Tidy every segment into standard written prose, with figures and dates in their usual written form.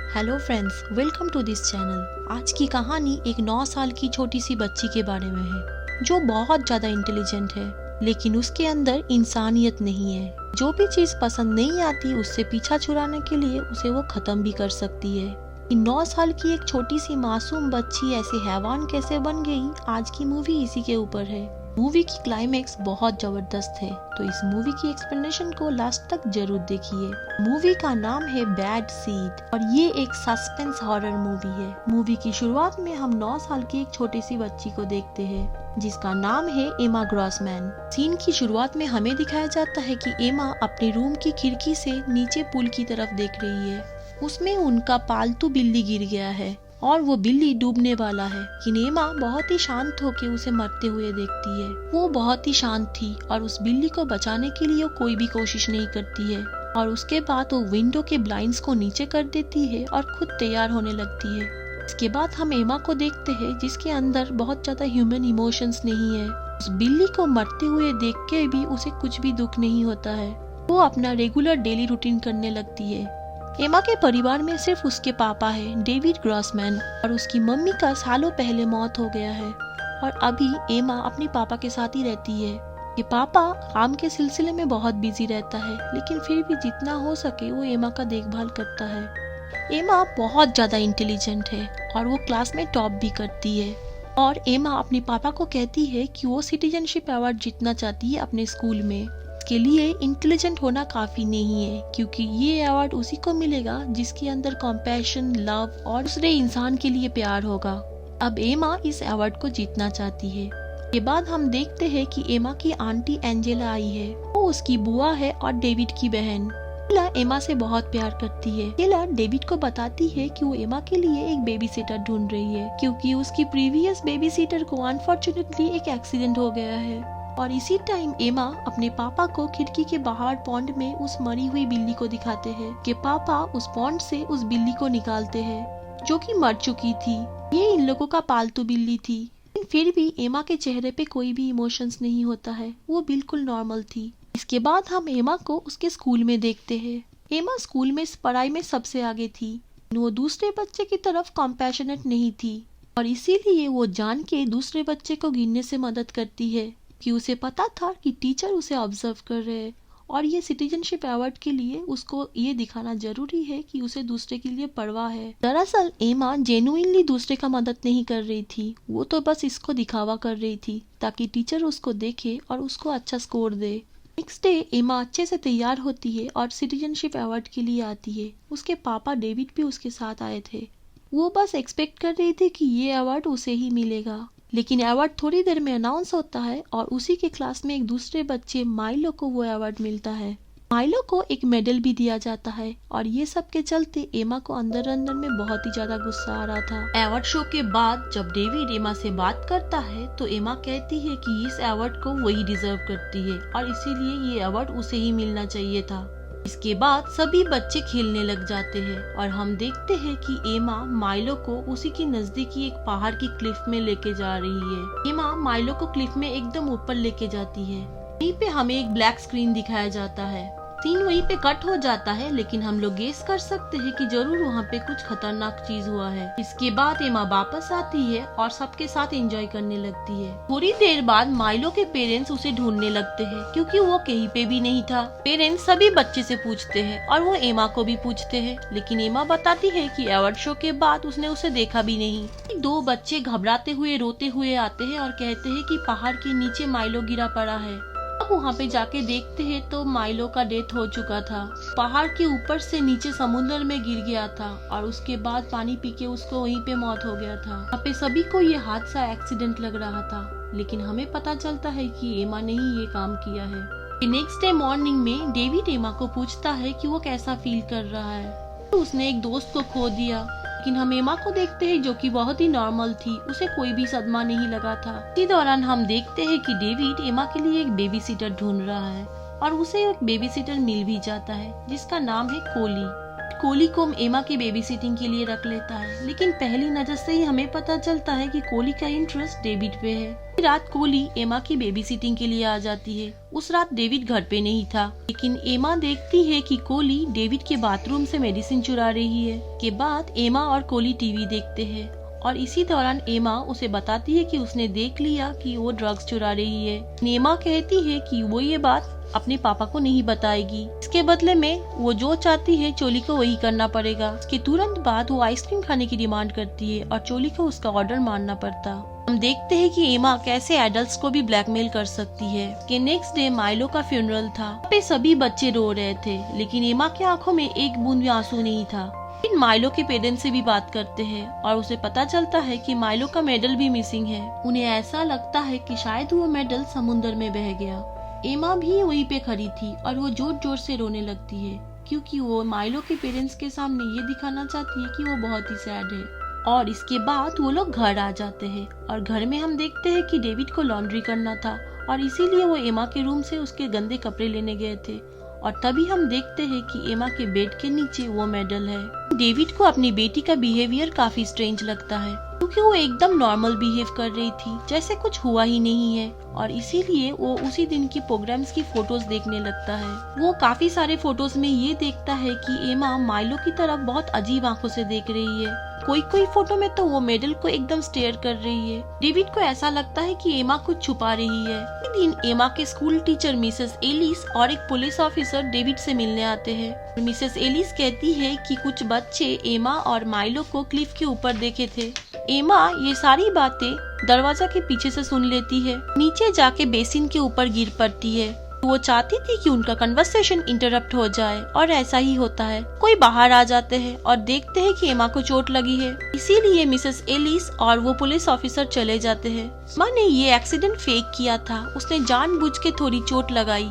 Hello friends, welcome to this channel. आज की कहानी एक 9 साल की छोटी सी बच्ची के बारे में है जो बहुत ज़्यादा इंटेलिजेंट है, लेकिन उसके अंदर इंसानियत नहीं है। जो भी चीज़ पसंद नहीं आती उससे पीछा छुड़ाने के लिए उसे वो ख़त्म भी कर सकती है। 9 साल की एक छोटी सी मासूम बच्ची ऐसे हैवान कैसे बन गई, आज की मूवी इसी के ऊपर है। मूवी की क्लाइमेक्स बहुत जबरदस्त है, तो इस मूवी की एक्सप्लेनेशन को लास्ट तक जरूर देखिए। मूवी का नाम है बैड सीड और ये एक सस्पेंस हॉरर मूवी है। मूवी की शुरुआत में हम 9 साल की एक छोटी सी बच्ची को देखते हैं जिसका नाम है एमा ग्रॉसमैन। सीन की शुरुआत में हमें दिखाया जाता है कि एमा अपने रूम की खिड़की से नीचे पुल की तरफ देख रही है। उसमें उनका पालतू बिल्ली गिर गया है और वो बिल्ली डूबने वाला है। एमा बहुत ही शांत होकर उसे मरते हुए देखती है। वो बहुत ही शांत थी और उस बिल्ली को बचाने के लिए कोई भी कोशिश नहीं करती है और उसके बाद वो विंडो के ब्लाइंड्स को नीचे कर देती है और खुद तैयार होने लगती है। इसके बाद हम एमा को देखते हैं जिसके अंदर बहुत ज्यादा ह्यूमन इमोशंस नहीं है। उस बिल्ली को मरते हुए देख के भी उसे कुछ भी दुख नहीं होता है। वो अपना रेगुलर डेली रूटीन करने लगती है। एमा के परिवार में सिर्फ उसके पापा है, डेविड ग्रॉसमैन, और उसकी मम्मी का सालों पहले मौत हो गया है और अभी एमा अपने पापा के साथ ही रहती है। ये पापा काम के सिलसिले में बहुत बिजी रहता है, लेकिन फिर भी जितना हो सके वो एमा का देखभाल करता है। एमा बहुत ज्यादा इंटेलिजेंट है और वो क्लास में टॉप भी करती है और एमा अपने पापा को कहती है कि वो सिटीजनशिप अवार्ड जीतना चाहती है अपने स्कूल में। के लिए इंटेलिजेंट होना काफी नहीं है, क्योंकि ये अवार्ड उसी को मिलेगा जिसके अंदर कॉम्पैशन, लव और दूसरे इंसान के लिए प्यार होगा। अब एमा इस अवार्ड को जीतना चाहती है। के बाद हम देखते हैं कि एमा की आंटी एंजेला आई है। वो उसकी बुआ है और डेविड की बहन। एंजेला एमा से बहुत प्यार करती है। एंजेला डेविड को बताती है कि वो एमा के लिए एक बेबी सिटर ढूंढ रही है, क्योंकि उसकी प्रीवियस बेबी सिटर को अनफॉर्चुनेटली एक एक्सीडेंट हो गया है। और इसी टाइम एमा अपने पापा को खिड़की के बाहर पॉन्ड में उस मरी हुई बिल्ली को दिखाते हैं कि पापा उस पॉन्ड से उस बिल्ली को निकालते हैं जो कि मर चुकी थी। ये इन लोगों का पालतू बिल्ली थी, लेकिन फिर भी एमा के चेहरे पे कोई भी इमोशंस नहीं होता है। वो बिल्कुल नॉर्मल थी। इसके बाद हम एमा को उसके स्कूल में देखते हैं। एमा स्कूल में पढ़ाई में सबसे आगे थी। वो दूसरे बच्चे की तरफ कॉम्पैशनेट नहीं थी और इसीलिए वो जान के दूसरे बच्चे को गिनने से मदद करती है कि उसे पता था कि टीचर उसे ऑब्जर्व कर रहे हैं और ये सिटीजनशिप अवार्ड के लिए उसको ये दिखाना जरूरी है कि उसे दूसरे के लिए परवाह है। दरअसल एमा जेन्युइनली दूसरे का मदद नहीं कर रही थी, वो तो बस इसको दिखावा कर रही थी ताकि टीचर उसको देखे और उसको अच्छा स्कोर दे। नेक्स्ट डे एमा अच्छे से तैयार होती है और सिटीजनशिप अवार्ड के लिए आती है। उसके पापा डेविड भी उसके साथ आए थे। वो बस एक्सपेक्ट कर रही थी कि ये अवार्ड उसे ही मिलेगा, लेकिन अवार्ड थोड़ी देर में अनाउंस होता है और उसी के क्लास में एक दूसरे बच्चे माइलो को वो अवार्ड मिलता है। माइलो को एक मेडल भी दिया जाता है और ये सब के चलते एमा को अंदर अंदर में बहुत ही ज्यादा गुस्सा आ रहा था। अवार्ड शो के बाद जब डेविड एमा से बात करता है तो एमा कहती है कि इस अवार्ड को वही डिजर्व करती है और इसीलिए ये अवार्ड उसे ही मिलना चाहिए था। इसके बाद सभी बच्चे खेलने लग जाते हैं और हम देखते हैं कि एमा माइलो को उसी के नजदीकी एक पहाड़ की क्लिफ में लेके जा रही है। एमा माइलो को क्लिफ में एकदम ऊपर लेके जाती है। वहीं पे हमें एक ब्लैक स्क्रीन दिखाया जाता है। सीन वहीं पे कट हो जाता है, लेकिन हम लोग गेस कर सकते हैं कि जरूर वहाँ पे कुछ खतरनाक चीज हुआ है। इसके बाद एमा वापस आती है और सबके साथ एंजॉय करने लगती है। थोड़ी देर बाद माइलो के पेरेंट्स उसे ढूंढने लगते हैं क्योंकि वो कहीं पे भी नहीं था। पेरेंट्स सभी बच्चे से पूछते हैं और वो एमा को भी पूछते हैं, लेकिन एमा बताती है कि अवार्ड शो के बाद उसने उसे देखा भी नहीं। 2 बच्चे घबराते हुए रोते हुए आते हैं और कहते हैं कि पहाड़ के नीचे माइलो गिरा पड़ा है। अब वहाँ पे जाके देखते हैं तो माइलो का डेथ हो चुका था। पहाड़ के ऊपर से नीचे समुद्र में गिर गया था और उसके बाद पानी पी के उसको वहीं पे मौत हो गया था। वहाँ पे सभी को ये हादसा एक्सीडेंट लग रहा था, लेकिन हमें पता चलता है कि एमा ने ही ये काम किया है। नेक्स्ट डे मॉर्निंग में डेविड एमा को पूछता है कि वो कैसा फील कर रहा है। तो उसने एक दोस्त को खो दिया, लेकिन हम एमा को देखते हैं जो कि बहुत ही नॉर्मल थी, उसे कोई भी सदमा नहीं लगा था। इसी दौरान हम देखते हैं कि डेविड एमा के लिए एक बेबी सिटर ढूंढ रहा है और उसे एक बेबी सिटर मिल भी जाता है जिसका नाम है कोली। कोली को एमा की बेबी सिटिंग के लिए रख लेता है, लेकिन पहली नजर से ही हमें पता चलता है कि कोली का इंटरेस्ट डेविड पे है। रात कोली एमा की बेबी सिटिंग के लिए आ जाती है उस रात डेविड घर पे नहीं था, लेकिन एमा देखती है कि कोली डेविड के बाथरूम से मेडिसिन चुरा रही है। के बाद एमा और कोली टीवी देखते हैं और इसी दौरान एमा उसे बताती है कि उसने देख लिया कि वो ड्रग्स चुरा रही है। एमा कहती है कि वो ये बात अपने पापा को नहीं बताएगी। इसके बदले में वो जो चाहती है चोली को वही करना पड़ेगा। इसके तुरंत बाद वो आइसक्रीम खाने की डिमांड करती है और चोली को उसका ऑर्डर मानना पड़ता। हम देखते हैं कि एमा कैसे एडल्ट्स को भी ब्लैकमेल कर सकती है। कि नेक्स्ट डे माइलो का फ्यूनरल था। वहाँ पे सभी बच्चे रो रहे थे, लेकिन एमा के आंखों में एक बूंद भी आंसू नहीं था। फिर माइलो के पेरेंट्स से भी बात करते हैं और उसे पता चलता है कि माइलो का मेडल भी मिसिंग है। उन्हें ऐसा लगता है कि शायद वो मेडल समुद्र में बह गया। एमा भी वहीं पे खड़ी थी और वो जोर जोर से रोने लगती है, क्योंकि वो माइलो के पेरेंट्स के सामने ये दिखाना चाहती है कि वो बहुत ही सैड है। और इसके बाद वो लोग घर आ जाते हैं और घर में हम देखते हैं कि डेविड को लॉन्ड्री करना था और इसीलिए वो एमा के रूम से उसके गंदे कपड़े लेने गए थे। और तभी हम देखते हैं कि एमा के बेड के नीचे वो मेडल है। डेविड को अपनी बेटी का बिहेवियर काफी स्ट्रेंज लगता है, क्योंकि वो एकदम नॉर्मल बिहेव कर रही थी, जैसे कुछ हुआ ही नहीं है। और इसीलिए वो उसी दिन की प्रोग्राम्स की फोटोज देखने लगता है। वो काफी सारे फोटोज में ये देखता है कि एमा माइलो की तरफ बहुत अजीब आंखों से देख रही है। कोई कोई फोटो में तो वो मेडल को एकदम स्टेयर कर रही है। डेविड को ऐसा लगता है कि एमा कुछ छुपा रही है। एक दिन एमा के स्कूल टीचर मिसेस एलिस और एक पुलिस ऑफिसर डेविड से मिलने आते हैं। मिसेस एलिस कहती है कि कुछ बच्चे एमा और माइलो को क्लिफ के ऊपर देखे थे। एमा ये सारी बातें दरवाजा के पीछे से सुन लेती है। नीचे जाके बेसिन के ऊपर गिर पड़ती है। वो चाहती थी कि उनका कन्वर्सेशन इंटरप्ट हो जाए और ऐसा ही होता है। कोई बाहर आ जाते हैं और देखते हैं कि एमा को चोट लगी है। इसीलिए मिसेस एलिस और वो पुलिस ऑफिसर चले जाते हैं। एमा ने ये एक्सीडेंट फेक किया था, उसने जानबूझ के थोड़ी चोट लगाई।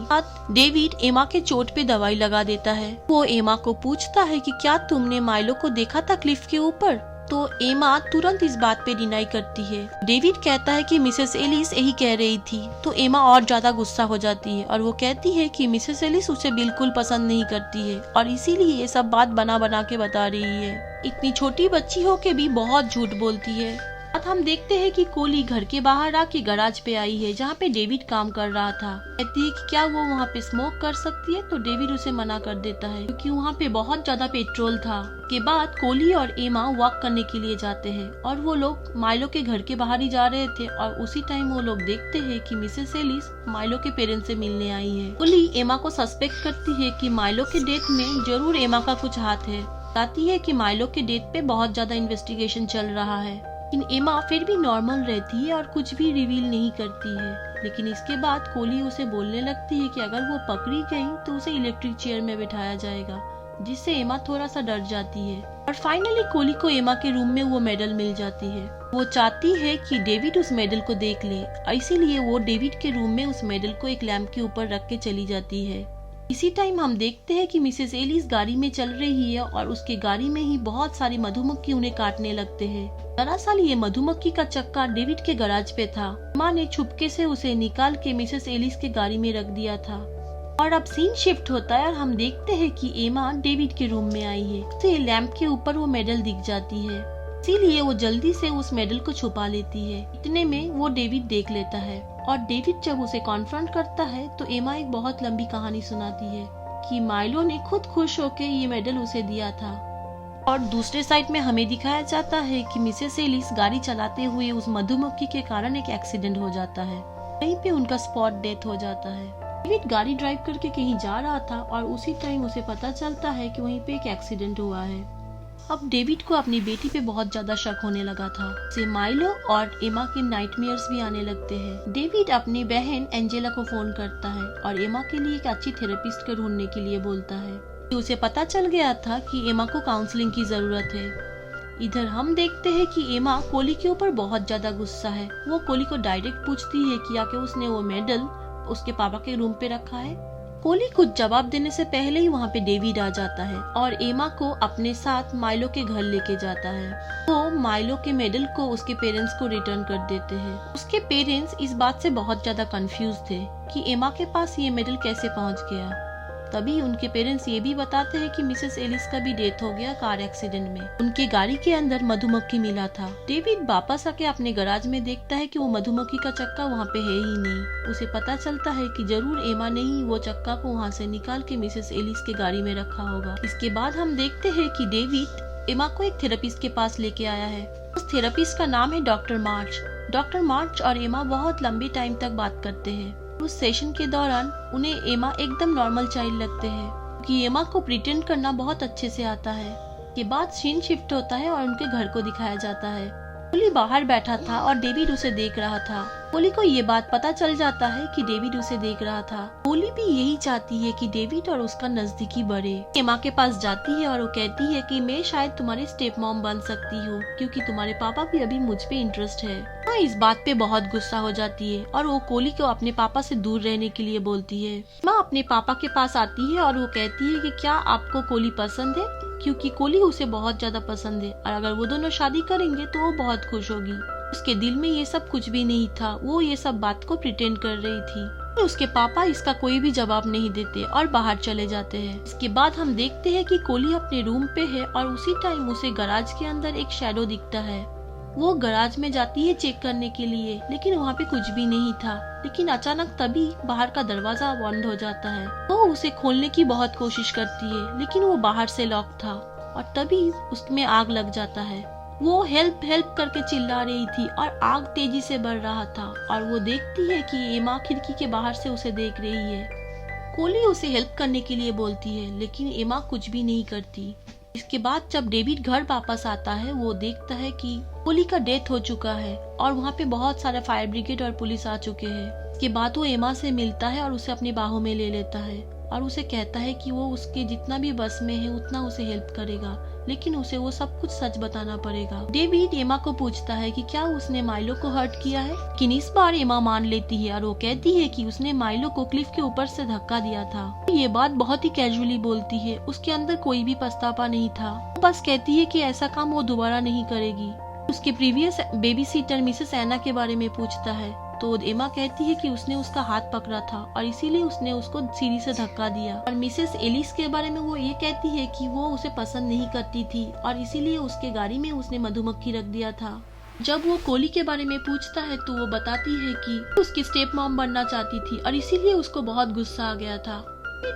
डेविड एमा के चोट पे दवाई लगा देता है। वो एमा को पूछता है कि क्या तुमने माइलो को देखा था क्लिफ के ऊपर? तो एमा तुरंत इस बात पे डिनाई करती है। डेविड कहता है कि मिसेस एलिस यही कह रही थी। तो एमा और ज्यादा गुस्सा हो जाती है और वो कहती है कि मिसेस एलिस उसे बिल्कुल पसंद नहीं करती है और इसीलिए ये सब बात बना बना के बता रही है। इतनी छोटी बच्ची हो के भी बहुत झूठ बोलती है। अब हम देखते हैं कि कोली घर के बाहर आके गैराज पे आई है, जहाँ पे डेविड काम कर रहा था। कहती है कि क्या वो वहाँ पे स्मोक कर सकती है, तो डेविड उसे मना कर देता है, क्योंकि वहाँ पे बहुत ज्यादा पेट्रोल था। के बाद कोली और एमा वॉक करने के लिए जाते हैं और वो लोग माइलो के घर के बाहर ही जा रहे थे और उसी टाइम वो लोग देखते हैं कि मिसेस एलिस माइलो के पेरेंट्स से मिलने आई है। कोली एमा को सस्पेक्ट करती है कि माइलो के डेथ में जरूर एमा का कुछ हाथ है। बताती है कि माइलो के डेथ पे बहुत ज्यादा इन्वेस्टिगेशन चल रहा है, लेकिन एमा फिर भी नॉर्मल रहती है और कुछ भी रिवील नहीं करती है। लेकिन इसके बाद कोली उसे बोलने लगती है कि अगर वो पकड़ी गई तो उसे इलेक्ट्रिक चेयर में बिठाया जाएगा, जिससे एमा थोड़ा सा डर जाती है। और फाइनली कोली को एमा के रूम में वो मेडल मिल जाती है। वो चाहती है कि डेविड उस मेडल को देख ले, इसीलिए वो डेविड के रूम में उस मेडल को एक लैंप के ऊपर रख के चली जाती है। इसी टाइम हम देखते हैं कि मिसेस एलिस गाड़ी में चल रही है और उसके गाड़ी में ही बहुत सारी मधुमक्खी उन्हें काटने लगते हैं। दरअसल ये मधुमक्खी का चक्का डेविड के गैराज पे था। माँ ने छुपके से उसे निकाल के मिसेस एलिस के गाड़ी में रख दिया था। और अब सीन शिफ्ट होता है और हम देखते हैं कि एमा डेविड के रूम में आई है। उसे लैंप के ऊपर वो मेडल दिख जाती है, इसीलिए वो जल्दी से उस मेडल को छुपा लेती है। इतने में वो डेविड देख लेता है और डेविड जब उसे कॉन्फ्रंट करता है तो एमा एक बहुत लंबी कहानी सुनाती है कि माइलो ने खुद खुश होकर ये मेडल उसे दिया था। और दूसरे साइड में हमें दिखाया जाता है कि मिसेस एलिस गाड़ी चलाते हुए उस मधुमक्खी के कारण एक एक्सीडेंट हो जाता है। वहीं पे उनका स्पॉट डेथ हो जाता है। डेविड गाड़ी ड्राइव करके कहीं जा रहा था और उसी टाइम उसे पता चलता है कि वहीं पे एक एक्सीडेंट हुआ है। अब डेविड को अपनी बेटी पे बहुत ज्यादा शक होने लगा था। उसे माइलो और एमा के नाइटमेयर्स भी आने लगते हैं। डेविड अपनी बहन एंजेला को फोन करता है और एमा के लिए एक अच्छी थेरेपिस्ट को ढूंढने के लिए बोलता है। उसे पता चल गया था कि एमा को काउंसलिंग की जरूरत है। इधर हम देखते हैं कि एमा कोली के ऊपर बहुत ज्यादा गुस्सा है। वो कोली को डायरेक्ट पूछती है कि आके उसने वो मेडल उसके पापा के रूम पे रखा है। कोली कुछ जवाब देने से पहले ही वहाँ पे डेविड आ जाता है और एमा को अपने साथ माइलो के घर लेके जाता है। वो माइलो के मेडल को उसके पेरेंट्स को रिटर्न कर देते हैं। उसके पेरेंट्स इस बात से बहुत ज्यादा कंफ्यूज थे कि एमा के पास ये मेडल कैसे पहुँच गया। तभी उनके पेरेंट्स ये भी बताते हैं कि मिसेस एलिस का भी डेथ हो गया कार एक्सीडेंट में। उनके गाड़ी के अंदर मधुमक्खी मिला था। डेविड वापस आके अपने गराज में देखता है कि वो मधुमक्खी का चक्का वहाँ पे है ही नहीं। उसे पता चलता है कि जरूर एमा ने ही वो चक्का को वहाँ से निकाल के मिसेस एलिस के गाड़ी में रखा होगा। इसके बाद हम देखते हैं कि डेविड एमा को एक थेरेपिस्ट के पास लेके आया है। उस थेरेपिस्ट का नाम है डॉक्टर मार्च। डॉक्टर मार्च और एमा बहुत लंबे टाइम तक बात करते हैं। उस सेशन के दौरान उन्हें एमा एकदम नॉर्मल चाइल्ड लगते हैं क्योंकि एमा को प्रिटेंड करना बहुत अच्छे से आता है। के बाद सीन शिफ्ट होता है और उनके घर को दिखाया जाता है। पोली बाहर बैठा था और डेविड उसे देख रहा था। पोली को ये बात पता चल जाता है कि डेविड उसे देख रहा था। पोली भी यही चाहती है कि डेविड और उसका नजदीकी बढ़े। एमा के पास जाती है और वो कहती है कि मैं शायद तुम्हारी स्टेप मॉम बन सकती हूँ क्योंकि तुम्हारे पापा भी अभी मुझ पे इंटरेस्ट है। एमा इस बात पे बहुत गुस्सा हो जाती है और वो कोली को अपने पापा से दूर रहने के लिए बोलती है। एमा अपने पापा के पास आती है और वो कहती है कि क्या आपको कोली पसंद है, क्योंकि कोली उसे बहुत ज्यादा पसंद है और अगर वो दोनों शादी करेंगे तो वो बहुत खुश होगी। उसके दिल में ये सब कुछ भी नहीं था, वो ये सब बात को प्रिटेंड कर रही थी। उसके पापा इसका कोई भी जवाब नहीं देते और बाहर चले जाते हैं। इसके बाद हम देखते हैं कि कोली अपने रूम पे है और उसी टाइम उसे गराज के अंदर एक शैडो दिखता है। वो गराज में जाती है चेक करने के लिए, लेकिन वहाँ पे कुछ भी नहीं था। लेकिन अचानक तभी बाहर का दरवाजा बंद हो जाता है। वो उसे खोलने की बहुत कोशिश करती है लेकिन वो बाहर से लॉक था और तभी उसमें आग लग जाता है। वो हेल्प हेल्प करके चिल्ला रही थी और आग तेजी से बढ़ रहा था और वो देखती है कि एमा खिड़की के बाहर से उसे देख रही है। कोली उसे हेल्प करने के लिए बोलती है लेकिन एमा कुछ भी नहीं करती। इसके बाद जब डेविड घर वापस आता है वो देखता है कि कोली का डेथ हो चुका है और वहाँ पे बहुत सारे फायर ब्रिगेड और पुलिस आ चुके हैं। इसके बाद वो एमा से मिलता है और उसे अपनी बाहों में ले लेता है और उसे कहता है कि वो उसके जितना भी बस में है उतना उसे हेल्प करेगा, लेकिन उसे वो सब कुछ सच बताना पड़ेगा। डेविड एमा को पूछता है कि क्या उसने माइलो को हर्ट किया है, लेकिन इस बार एमा मान लेती है और वो कहती है कि उसने माइलो को क्लिफ के ऊपर से धक्का दिया था। ये बात बहुत ही कैजुअली बोलती है, उसके अंदर कोई भी पछतावा नहीं था। वो बस कहती है कि ऐसा काम वो दोबारा नहीं करेगी। उसके प्रीवियस बेबी सीटर मिसेस एना के बारे में पूछता है तो एमा कहती है कि उसने उसका हाथ पकड़ा था और इसीलिए उसने उसको सीढ़ी से धक्का दिया। और मिसेस एलिस के बारे में वो ये कहती है कि वो उसे पसंद नहीं करती थी और इसीलिए उसके गाड़ी में उसने मधुमक्खी रख दिया था। जब वो कोली के बारे में पूछता है तो वो बताती है कि उसकी स्टेप मॉम बनना चाहती थी और इसीलिए उसको बहुत गुस्सा आ गया था।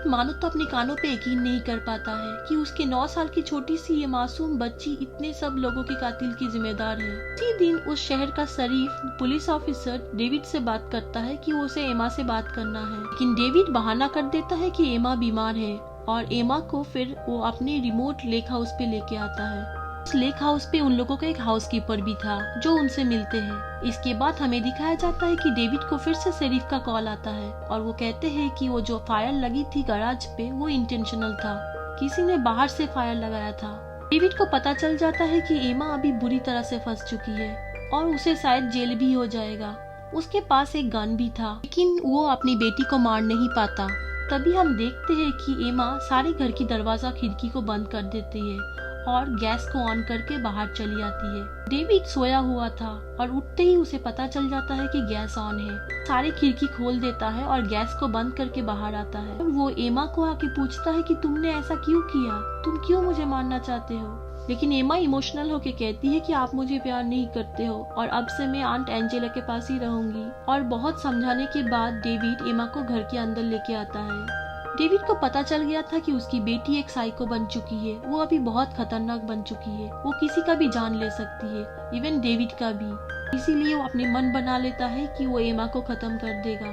मानो तो अपने कानों पे यकीन नहीं कर पाता है कि उसके 9 साल की छोटी सी ये मासूम बच्ची इतने सब लोगों के कातिल की जिम्मेदार है। उसी दिन उस शहर का शरीफ पुलिस ऑफिसर डेविड से बात करता है कि वो उसे एमा से बात करना है, लेकिन डेविड बहाना कर देता है कि एमा बीमार है और एमा को फिर वो अपने रिमोट लेक हाउस पे लेके आता है। उस लेक हाउस पे उन लोगों का एक हाउसकीपर भी था जो उनसे मिलते हैं। इसके बाद हमें दिखाया जाता है कि डेविड को फिर से शेरिफ का कॉल आता है और वो कहते हैं कि वो जो फायर लगी थी गैराज पे वो इंटेंशनल था, किसी ने बाहर से फायर लगाया था। डेविड को पता चल जाता है कि एमा अभी बुरी तरह से फंस चुकी है और उसे शायद जेल भी हो जाएगा। उसके पास एक गन भी था लेकिन वो अपनी बेटी को मार नहीं पाता। तभी हम देखते हैं कि एमा सारे घर की दरवाजा खिड़की को बंद कर देती है और गैस को ऑन करके बाहर चली आती है। डेविड सोया हुआ था और उठते ही उसे पता चल जाता है कि गैस ऑन है। सारे खिड़की खोल देता है और गैस को बंद करके बाहर आता है। वो एमा को आके पूछता है कि तुमने ऐसा क्यों किया, तुम क्यों मुझे मारना चाहते हो। लेकिन एमा इमोशनल होके कहती है कि आप मुझे प्यार नहीं करते हो और अब से मैं आंट एंजेला के पास ही रहूंगी। और बहुत समझाने के बाद डेविड एमा को घर के अंदर लेके आता है। डेविड को पता चल गया था कि उसकी बेटी एक साइको बन चुकी है, वो अभी बहुत खतरनाक बन चुकी है, वो किसी का भी जान ले सकती है, इवन डेविड का भी। इसीलिए वो अपने मन बना लेता है कि वो एमा को खत्म कर देगा।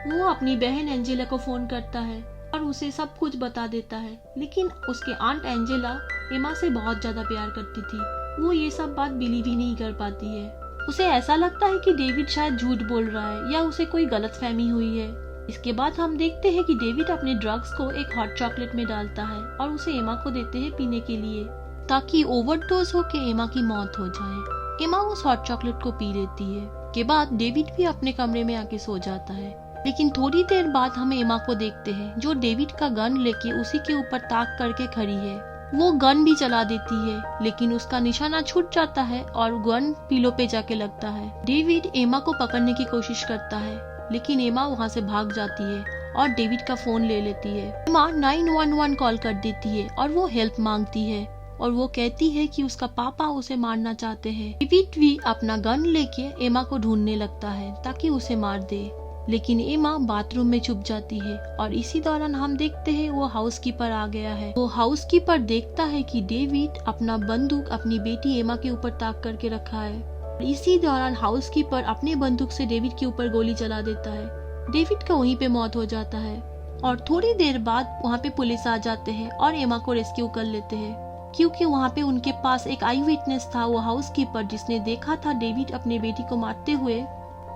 वो अपनी बहन एंजेला को फोन करता है और उसे सब कुछ बता देता है, लेकिन उसके आंट एंजेला एमा से बहुत ज्यादा प्यार करती थी। वो ये सब बात बिलीव ही नहीं कर पाती है। उसे ऐसा लगता है कि डेविड शायद झूठ बोल रहा है या उसे कोई गलतफहमी हुई है। इसके बाद हम देखते हैं कि डेविड अपने ड्रग्स को एक हॉट चॉकलेट में डालता है और उसे एमा को देते हैं पीने के लिए, ताकि ओवरडोज होके एमा की मौत हो जाए। एमा उस हॉट चॉकलेट को पी लेती है। के बाद डेविड भी अपने कमरे में आके सो जाता है। लेकिन थोड़ी देर बाद हम एमा को देखते हैं जो डेविड का गन लेके उसी के ऊपर ताक करके खड़ी है। वो गन भी चला देती है लेकिन उसका निशाना छूट जाता है और गन पिलो पे जाके लगता है। डेविड एमा को पकड़ने की कोशिश करता है लेकिन एमा वहाँ से भाग जाती है और डेविड का फोन ले लेती है। एमा 911 कॉल कर देती है और वो हेल्प मांगती है और वो कहती है कि उसका पापा उसे मारना चाहते हैं। डेविड भी अपना गन लेके एमा को ढूंढने लगता है ताकि उसे मार दे, लेकिन एमा बाथरूम में छुप जाती है और इसी दौरान हम देखते हैं वो हाउसकीपर आ गया है। वो हाउसकीपर देखता है कि डेविड अपना बंदूक अपनी बेटी एमा के ऊपर ताक करके रखा है। इसी दौरान हाउसकीपर अपने बंदूक से डेविड के ऊपर गोली चला देता है। डेविड का वहीं पे मौत हो जाता है और थोड़ी देर बाद वहाँ पे पुलिस आ जाते हैं और एमा को रेस्क्यू कर लेते हैं, क्योंकि वहाँ पे उनके पास एक आई विटनेस था, वो हाउसकीपर, जिसने देखा था डेविड अपने बेटी को मारते हुए।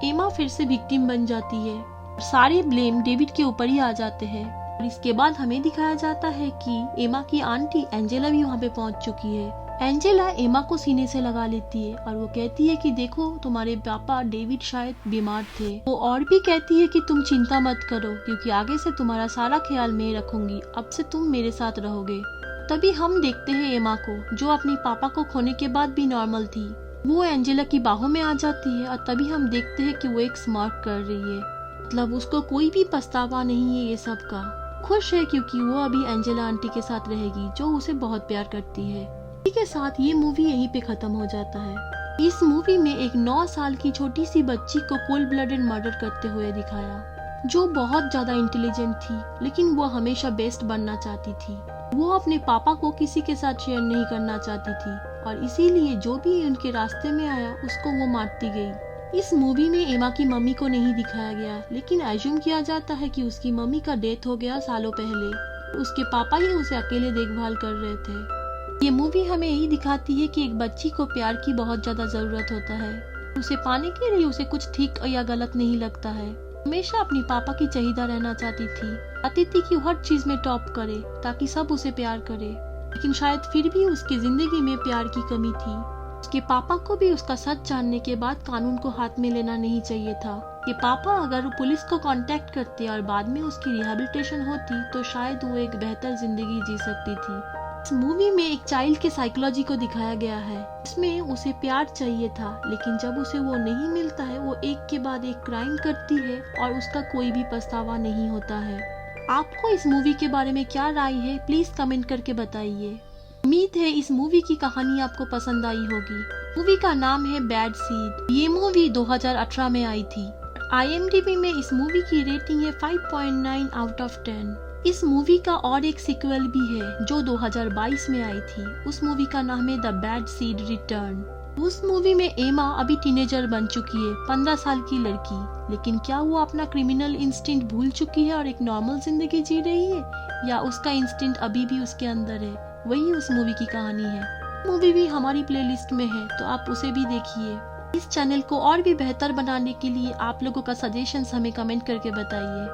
एमा फिर से विक्टिम बन जाती है। सारे ब्लेम डेविड के ऊपर ही आ जाते हैं और इसके बाद हमें दिखाया जाता है कि एमा की आंटी एंजेला भी वहाँ पे पहुँच चुकी है। एंजेला एमा को सीने से लगा लेती है और वो कहती है कि देखो तुम्हारे पापा डेविड शायद बीमार थे। वो और भी कहती है कि तुम चिंता मत करो क्योंकि आगे से तुम्हारा सारा ख्याल मैं रखूंगी, अब से तुम मेरे साथ रहोगे। तभी हम देखते हैं एमा को, जो अपने पापा को खोने के बाद भी नॉर्मल थी। वो एंजेला की बाहों में आ जाती है और तभी हम देखते हैं कि वो एक स्मार्ट कर रही है, मतलब उसको कोई भी पछतावा नहीं है ये सब का। खुश है क्योंकि वो अभी एंजेला आंटी के साथ रहेगी जो उसे बहुत प्यार करती है। इसी के साथ ये मूवी यहीं पे खत्म हो जाता है। इस मूवी में एक 9 साल की छोटी सी बच्ची को कोल्ड ब्लडेड मर्डर करते हुए दिखाया, जो बहुत ज्यादा इंटेलिजेंट थी, लेकिन वो हमेशा बेस्ट बनना चाहती थी। वो अपने पापा को किसी के साथ शेयर नहीं करना चाहती थी और इसीलिए जो भी उनके रास्ते में आया उसको वो मारती गई। इस मूवी में एमा की मम्मी को नहीं दिखाया गया, लेकिन एज्यूम किया जाता है कि उसकी मम्मी का डेथ हो गया सालों पहले। उसके पापा ही उसे अकेले देखभाल कर रहे थे। ये मूवी हमें यही दिखाती है कि एक बच्ची को प्यार की बहुत ज्यादा जरूरत होता है। उसे पाने के लिए उसे कुछ ठीक या गलत नहीं लगता है। हमेशा अपनी पापा की चाहिदा रहना चाहती थी कि हर चीज में टॉप करे ताकि सब उसे प्यार करे, लेकिन शायद फिर भी उसकी जिंदगी में प्यार की कमी थी। उसके पापा को भी उसका सच जानने के बाद कानून को हाथ में लेना नहीं चाहिए था। कि पापा अगर पुलिस को कांटेक्ट करते और बाद में उसकी रिहैबिलिटेशन होती तो शायद वो एक बेहतर जिंदगी जी सकती थी। इस मूवी में एक चाइल्ड के साइकोलॉजी को दिखाया गया है। इसमें उसे प्यार चाहिए था, लेकिन जब उसे वो नहीं मिलता है वो एक के बाद एक क्राइम करती है और उसका कोई भी पछतावा नहीं होता है। आपको इस मूवी के बारे में क्या राय है, प्लीज कमेंट करके बताइए। उम्मीद है इस मूवी की कहानी आपको पसंद आई होगी। मूवी का नाम है बैड सीड। ये मूवी 2018 में आई थी। IMDb में इस मूवी की रेटिंग है 5.9 आउट ऑफ 10। इस मूवी का और एक सीक्वल भी है जो 2022 में आई थी। उस मूवी का नाम है द बैड सीड रिटर्न। उस मूवी में एमा अभी टीनेजर बन चुकी है, 15 साल की लड़की, लेकिन क्या वो अपना क्रिमिनल इंस्टिंक्ट भूल चुकी है और एक नॉर्मल जिंदगी जी रही है, या उसका इंस्टिंक्ट अभी भी उसके अंदर है? वही उस मूवी की कहानी है। मूवी भी हमारी प्लेलिस्ट में है, तो आप उसे भी देखिए। इस चैनल को और भी बेहतर बनाने के लिए आप लोगों का सजेशंस हमें कमेंट करके बताइए।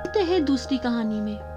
मिलते हैं दूसरी कहानी में।